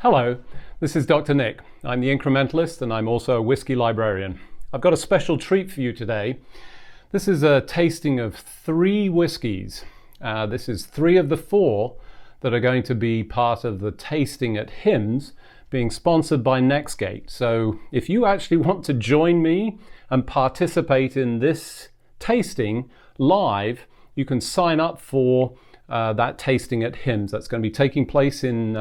Hello, this is Dr. Nick. I'm the incrementalist and I'm also a whiskey librarian. I've got a special treat for you today. This is a tasting of 3 whiskies. This is 3 of the 4 that are going to be part of the tasting at HIMSS, being sponsored by Nextgate. So if you actually want to join me and participate in this tasting live, you can sign up for that tasting at HIMSS. That's going to be taking place in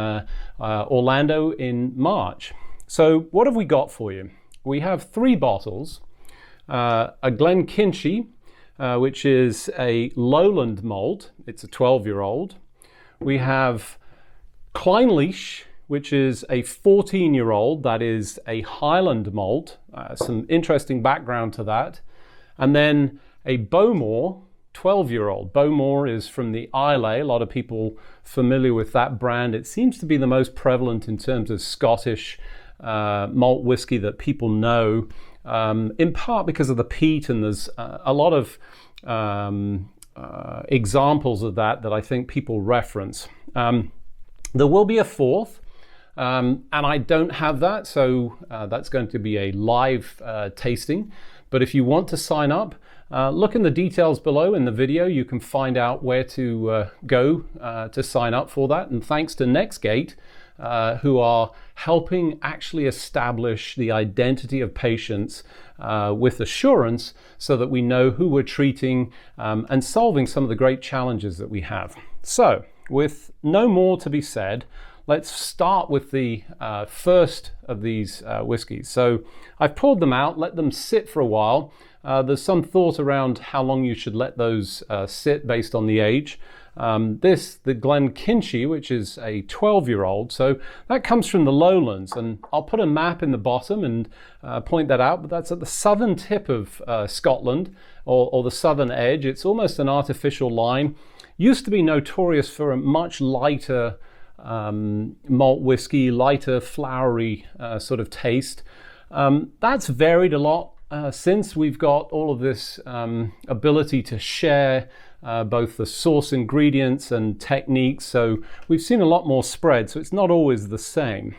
Orlando in March. So what have we got for you? We have 3 bottles. A Glenkinchie, which is a lowland malt. It's a 12-year-old. We have Clynelish, which is a 14-year-old. That is a Highland malt. Some interesting background to that. And then a Bowmore, 12-year-old. Bowmore is from the Islay. A lot of people familiar with that brand. It seems to be the most prevalent in terms of Scottish malt whiskey that people know, in part because of the peat, and there's a lot of examples of that I think people reference. There will be a 4th, and I don't have that, so that's going to be a live tasting. But if you want to sign up, look in the details below in the video. You can find out where to go to sign up for that. And thanks to Nextgate, who are helping actually establish the identity of patients with assurance so that we know who we're treating and solving some of the great challenges that we have. So, with no more to be said, let's start with the first of these whiskies. So I've poured them out, let them sit for a while. There's some thought around how long you should let those sit based on the age. The Glenkinchie, which is a 12-year-old, so that comes from the lowlands, and I'll put a map in the bottom and point that out, but that's at the southern tip of Scotland, or the southern edge. It's almost an artificial line. Used to be notorious for a much lighter malt whiskey, lighter, flowery sort of taste. That's varied a lot since we've got all of this ability to share both the source ingredients and techniques. So we've seen a lot more spread, so it's not always the same.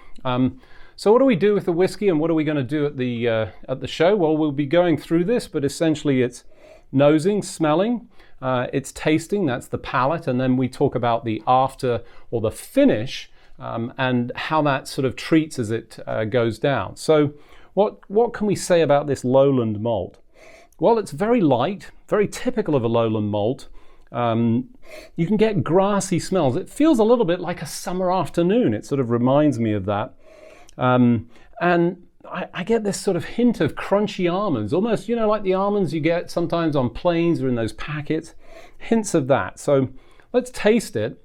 So what do we do with the whiskey, and what are we going to do at the show? Well, we'll be going through this, but essentially it's nosing, smelling, it's tasting, that's the palate, and then we talk about the after or the finish and how that sort of treats as it goes down. So what can we say about this lowland malt? Well, it's very light, very typical of a lowland malt. You can get grassy smells. It feels a little bit like a summer afternoon. It sort of reminds me of that. And I get this sort of hint of crunchy almonds, almost, you know, like the almonds you get sometimes on planes or in those packets. Hints of that. So let's taste it.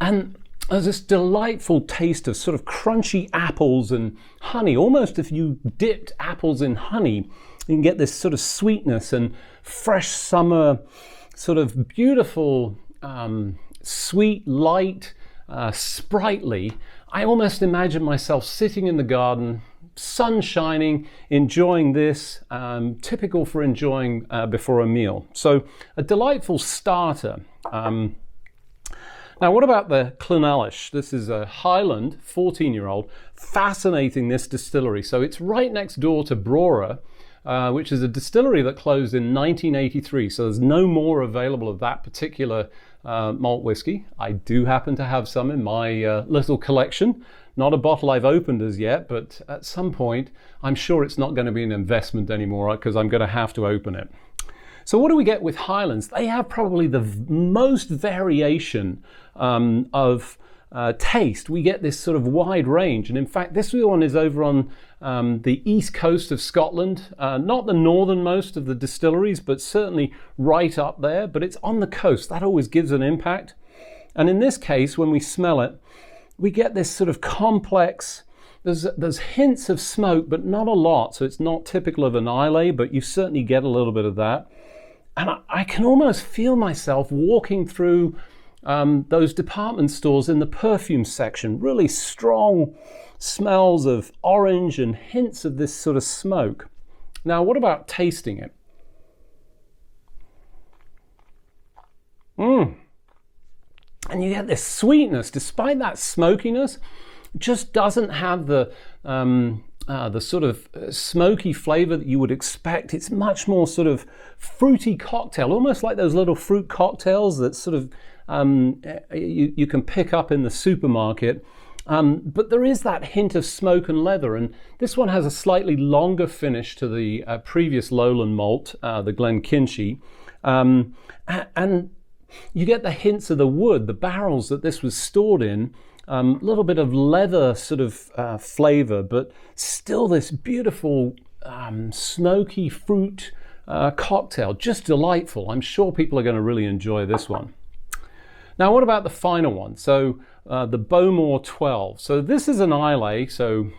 And there's this delightful taste of sort of crunchy apples and honey. Almost if you dipped apples in honey, you can get this sort of sweetness and fresh summer, sort of beautiful, sweet, light, sprightly. I almost imagine myself sitting in the garden, sun shining, enjoying this, typical for enjoying before a meal. So a delightful starter. Now, what about the Clynelish? This is a Highland 14-year-old. Fascinating, this distillery. So it's right next door to Brora, which is a distillery that closed in 1983. So there's no more available of that particular malt whiskey. I do happen to have some in my little collection. Not a bottle I've opened as yet, but at some point, I'm sure it's not going to be an investment anymore because I'm going to have to open it. So what do we get with Highlands? They have probably the most variation of taste. We get this sort of wide range. And in fact, this one is over on the east coast of Scotland, not the northernmost of the distilleries, but certainly right up there. But it's on the coast. That always gives an impact. And in this case, when we smell it, we get this sort of complex. There's hints of smoke, but not a lot. So it's not typical of an Islay, but you certainly get a little bit of that. And I can almost feel myself walking through those department stores in the perfume section. Really strong smells of orange and hints of this sort of smoke. Now, what about tasting it? And you get this sweetness, despite that smokiness, it just doesn't have the sort of smoky flavor that you would expect. It's much more sort of fruity cocktail, almost like those little fruit cocktails that sort of you can pick up in the supermarket. But there is that hint of smoke and leather, and this one has a slightly longer finish to the previous lowland malt, the Glenkinchie, and you get the hints of the wood, the barrels that this was stored in, a little bit of leather sort of flavor, but still this beautiful smoky fruit cocktail, just delightful. I'm sure people are going to really enjoy this one. Now, what about the final one? So the Bowmore 12. So this is an Islay. So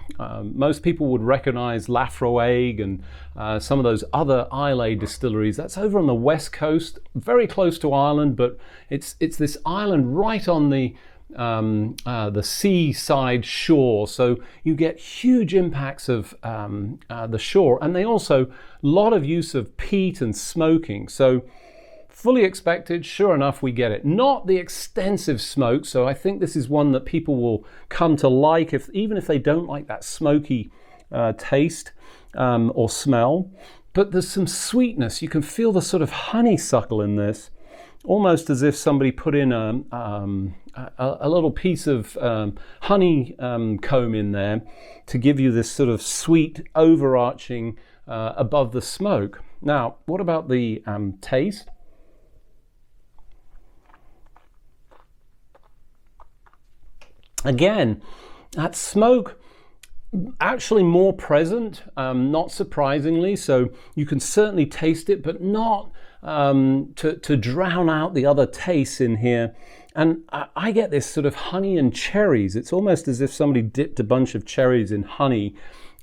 most people would recognize Laphroaig and some of those other Islay distilleries. That's over on the west coast, very close to Ireland, but it's this island right on the seaside shore. So you get huge impacts of the shore, and they also a lot of use of peat and smoking. So fully expected, sure enough, we get it. Not the extensive smoke, so I think this is one that people will come to like, even if they don't like that smoky taste or smell. But there's some sweetness. You can feel the sort of honeysuckle in this, almost as if somebody put in a little piece of honey comb in there to give you this sort of sweet overarching above the smoke. Now, what about the taste? Again, that smoke actually more present, not surprisingly, so you can certainly taste it, but not to drown out the other tastes in here. And I get this sort of honey and cherries. It's almost as if somebody dipped a bunch of cherries in honey.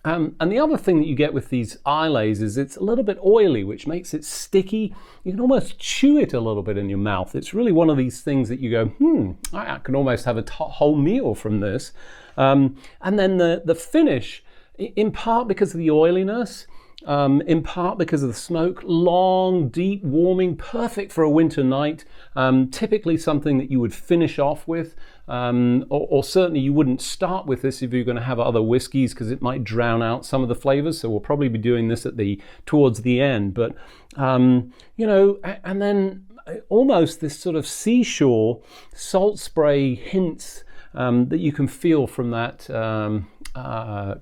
And the other thing that you get with these Isleys is it's a little bit oily, which makes it sticky. You can almost chew it a little bit in your mouth. It's really one of these things that you go, I can almost have a whole meal from this. And then the finish, in part because of the oiliness, in part because of the smoke, long, deep, warming, perfect for a winter night. Typically something that you would finish off with, or certainly you wouldn't start with this if you're going to have other whiskies, because it might drown out some of the flavors. So we'll probably be doing this towards the end. But you know, and then almost this sort of seashore salt spray hints that you can feel from that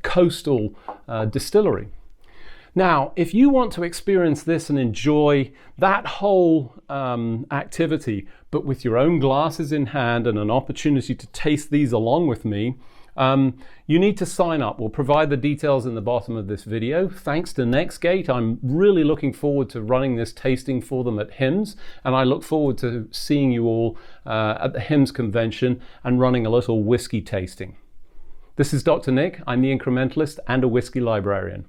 coastal distillery. Now, if you want to experience this and enjoy that whole activity, but with your own glasses in hand and an opportunity to taste these along with me, you need to sign up. We'll provide the details in the bottom of this video. Thanks to Nextgate, I'm really looking forward to running this tasting for them at HIMSS, and I look forward to seeing you all at the HIMSS convention and running a little whiskey tasting. This is Dr. Nick. I'm the incrementalist and a whiskey librarian.